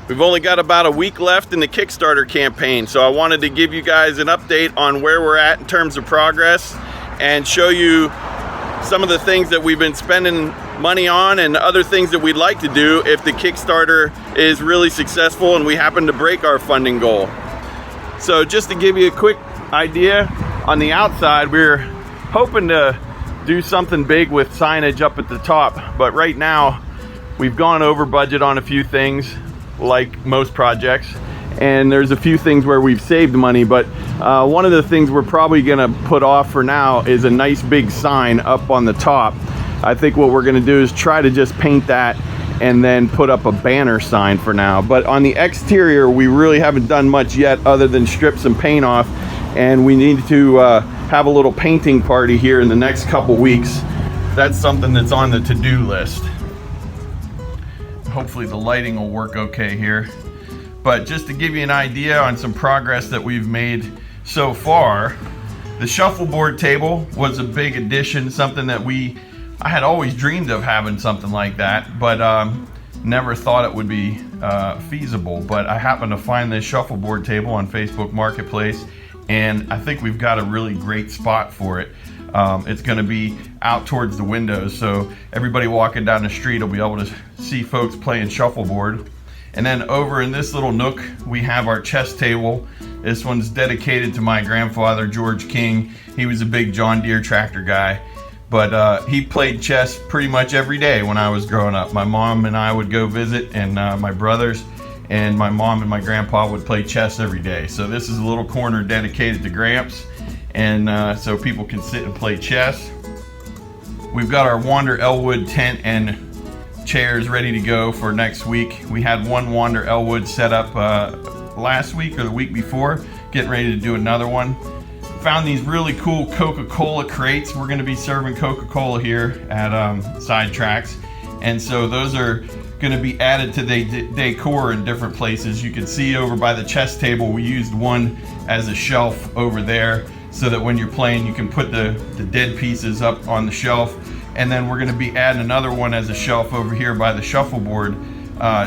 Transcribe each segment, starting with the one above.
We've only got about a week left in the Kickstarter campaign, so I wanted to give you guys an update on where we're at in terms of progress and show you some of the things that we've been spending money on and other things that we'd like to do if the Kickstarter is really successful and we happen to break our funding goal. So just to give you a quick idea, on the outside we're hoping to do something big with signage up at the top, but right now we've gone over budget on a few things like most projects, and there's a few things where we've saved money, but one of the things we're probably gonna put off for now is a nice big sign up on the top. I think what we're gonna do is try to just paint that and then put up a banner sign for now. But on the exterior, we really haven't done much yet other than strip some paint off, and we need to have a little painting party here in the next couple weeks. That's something that's on the to-do list. Hopefully the lighting will work okay here. But just to give you an idea on some progress that we've made so far, the shuffleboard table was a big addition, something that I had always dreamed of having something like that, but never thought it would be feasible. But I happened to find this shuffleboard table on Facebook Marketplace, and I think we've got a really great spot for it. It's going to be out towards the windows, so everybody walking down the street will be able to see folks playing shuffleboard. And then over in this little nook, we have our chess table. This one's dedicated to my grandfather, George King. He was a big John Deere tractor guy, but he played chess pretty much every day when I was growing up. My mom and I would go visit, and my brothers, and my mom and my grandpa would play chess every day. So this is a little corner dedicated to Gramps, and so people can sit and play chess. We've got our Wander Elwood tent and chairs ready to go for next week. We had one Wander Elwood set up last week or the week before, getting ready to do another one. Found these really cool Coca-Cola crates. We're going to be serving Coca-Cola here at Sidetracks, and so those are going to be added to the decor in different places. You can see over by the chess table, we used one as a shelf over there, so that when you're playing you can put the dead pieces up on the shelf. And then we're going to be adding another one as a shelf over here by the shuffleboard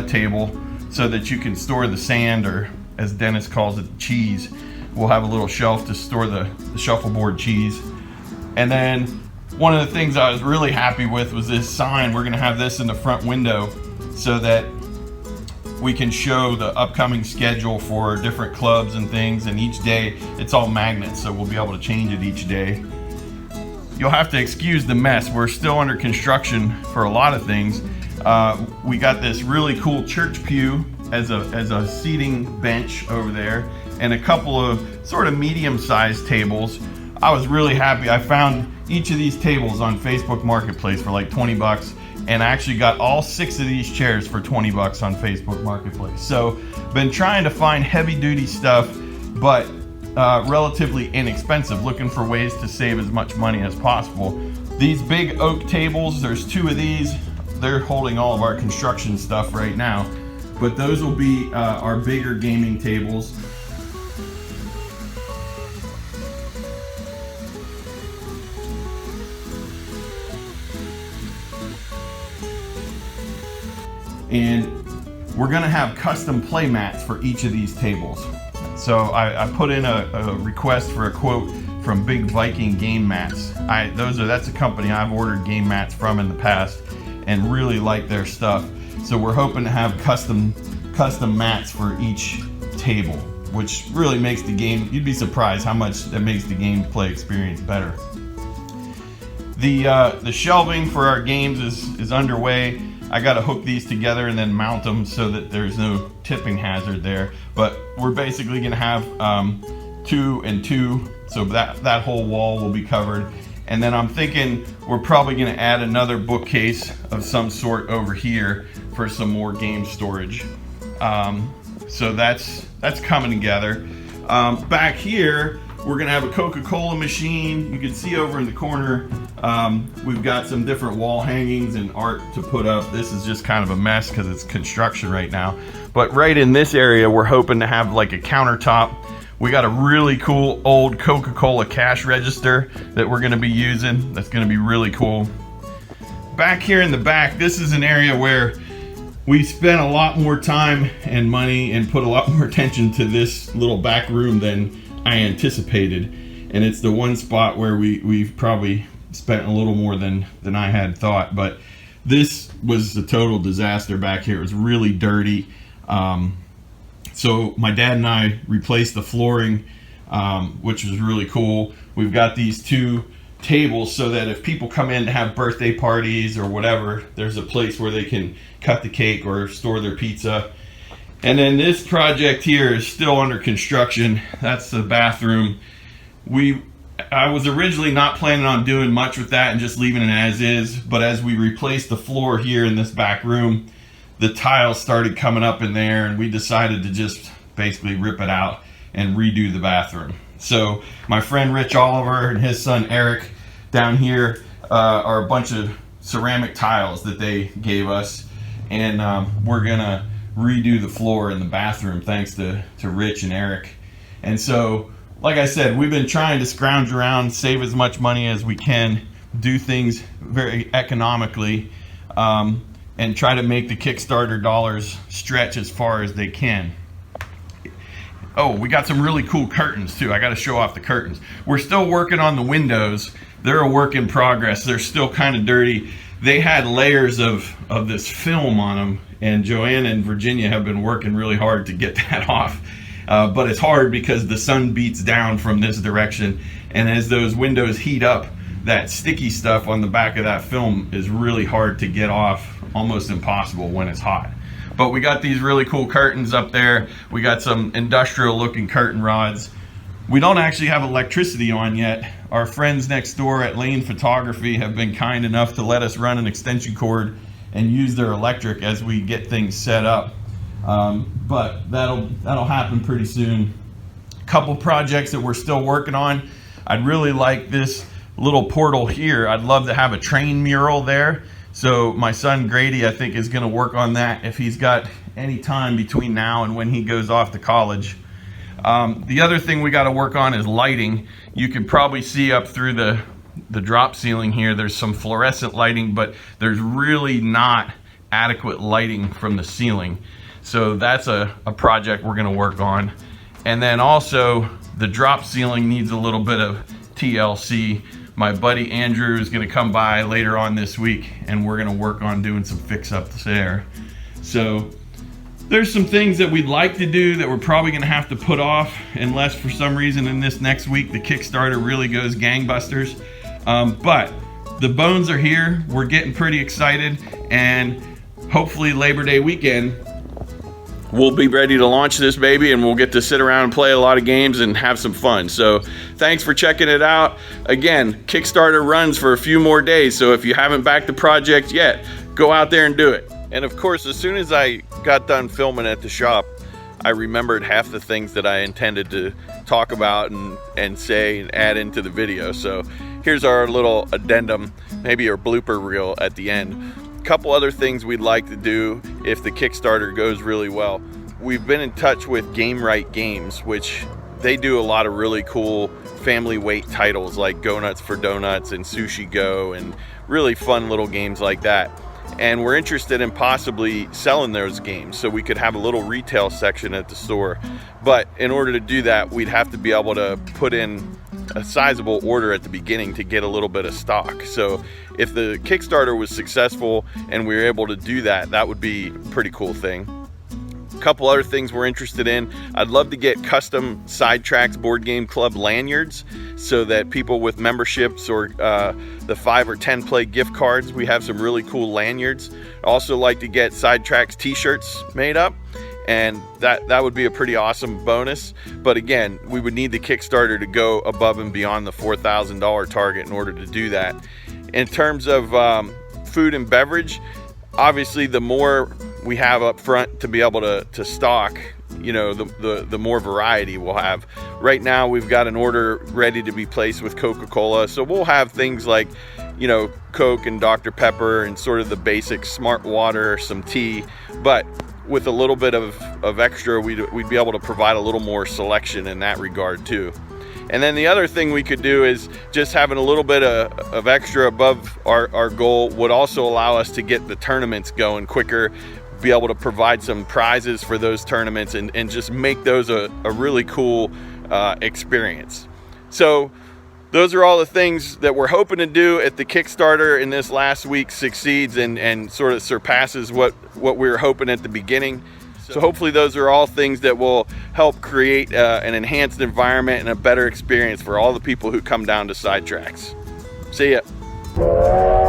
table, so that you can store the sand, or as Dennis calls it, cheese. We'll have a little shelf to store the shuffleboard cheese. And then one of the things I was really happy with was this sign. We're going to have this in the front window so that we can show the upcoming schedule for different clubs and things, and each day it's all magnets, so we'll be able to change it each day. You'll have to excuse the mess. We're still under construction for a lot of things. We got this really cool church pew as a seating bench over there, and a couple of sort of medium-sized tables. I was really happy. I found each of these tables on Facebook Marketplace for like 20 bucks, and I actually got all 6 of these chairs for 20 bucks on Facebook Marketplace. So been trying to find heavy-duty stuff, but relatively inexpensive, looking for ways to save as much money as possible. These big oak tables, there's 2 of these. They're holding all of our construction stuff right now, but those will be our bigger gaming tables. And we're gonna have custom play mats for each of these tables. So I put in a request for a quote from Big Viking Game Mats. That's a company I've ordered game mats from in the past and really like their stuff. So we're hoping to have custom mats for each table, which really makes the game, you'd be surprised how much that makes the gameplay experience better. The shelving for our games is underway. I got to hook these together and then mount them so that there's no tipping hazard there. But we're basically going to have 2 and 2, so that whole wall will be covered. And then I'm thinking we're probably going to add another bookcase of some sort over here for some more game storage. So that's coming together. Back here, we're gonna have a Coca-Cola machine. You can see over in the corner, we've got some different wall hangings and art to put up. This is just kind of a mess because it's construction right now. But right in this area, we're hoping to have like a countertop. We got a really cool old Coca-Cola cash register that we're gonna be using. That's gonna be really cool. Back here in the back, this is an area where we spent a lot more time and money and put a lot more attention to this little back room than I anticipated. And it's the one spot where we've probably spent a little more than I had thought. But this was a total disaster back here. It was really dirty. So my dad and I replaced the flooring, which was really cool. We've got these two tables so that if people come in to have birthday parties or whatever, there's a place where they can cut the cake or store their pizza. And then this project here is still under construction. That's the bathroom. I was originally not planning on doing much with that and just leaving it as is, but as we replaced the floor here in this back room, the tiles started coming up in there, and we decided to just basically rip it out and redo the bathroom. So my friend Rich Oliver and his son Eric down here are a bunch of ceramic tiles that they gave us, and we're gonna redo the floor in the bathroom thanks to Rich and Eric. And so, like I said, we've been trying to scrounge around, save as much money as we can, do things very economically, and try to make the Kickstarter dollars stretch as far as they can. Oh, we got some really cool curtains too. I got to show off the curtains. We're still working on the windows. They're a work in progress. They're still kind of dirty. They had layers of this film on them, and Joanna and Virginia have been working really hard to get that off. But it's hard because the sun beats down from this direction, and as those windows heat up, that sticky stuff on the back of that film is really hard to get off, almost impossible when it's hot. But we got these really cool curtains up there. We got some industrial looking curtain rods. We don't actually have electricity on yet. Our friends next door at Lane Photography have been kind enough to let us run an extension cord and use their electric as we get things set up. But that'll happen pretty soon. A couple projects that we're still working on. I'd really like this little portal here. I'd love to have a train mural there. So my son Grady, I think, is going to work on that if he's got any time between now and when he goes off to college. The other thing we got to work on is lighting. You can probably see up through the drop ceiling here, there's some fluorescent lighting, but there's really not adequate lighting from the ceiling. So that's a project we're going to work on. And then also the drop ceiling needs a little bit of TLC. My buddy Andrew is going to come by later on this week, and we're going to work on doing some fix-ups there. So there's some things that we'd like to do that we're probably going to have to put off unless for some reason in this next week the Kickstarter really goes gangbusters. But the bones are here. We're getting pretty excited, and hopefully Labor Day weekend we'll be ready to launch this baby, and we'll get to sit around and play a lot of games and have some fun. So thanks for checking it out. Again, Kickstarter runs for a few more days, so if you haven't backed the project yet, go out there and do it. And of course, as soon as I got done filming at the shop, I remembered half the things that I intended to talk about and say and add into the video. So here's our little addendum, maybe our blooper reel at the end. Couple other things we'd like to do if the Kickstarter goes really well. We've been in touch with Game Right Games, which they do a lot of really cool family weight titles like Go Nuts for Donuts and Sushi Go and really fun little games like that. And we're interested in possibly selling those games so we could have a little retail section at the store. But in order to do that, we'd have to be able to put in a sizable order at the beginning to get a little bit of stock. So if the Kickstarter was successful and we were able to do that, that would be a pretty cool thing. A couple other things we're interested in. I'd love to get custom Sidetracks Board Game Club lanyards so that people with memberships or the 5 or 10 play gift cards, we have some really cool lanyards. I'd also like to get Sidetracks t-shirts made up, and that would be a pretty awesome bonus. But again, we would need the Kickstarter to go above and beyond the $4,000 target in order to do that. In terms of food and beverage, obviously the more we have up front to be able to stock, you know, the more variety we'll have. Right now we've got an order ready to be placed with Coca-Cola, so we'll have things like, you know, Coke and Dr. Pepper and sort of the basic smart water, some tea, but with a little bit of extra, we'd be able to provide a little more selection in that regard too. And then the other thing we could do is just having a little bit of extra above our goal would also allow us to get the tournaments going quicker, be able to provide some prizes for those tournaments and just make those a really cool experience. So those are all the things that we're hoping to do at the Kickstarter, in this last week succeeds and sort of surpasses what we were hoping at the beginning. So hopefully those are all things that will help create an enhanced environment and a better experience for all the people who come down to Sidetracks. See ya.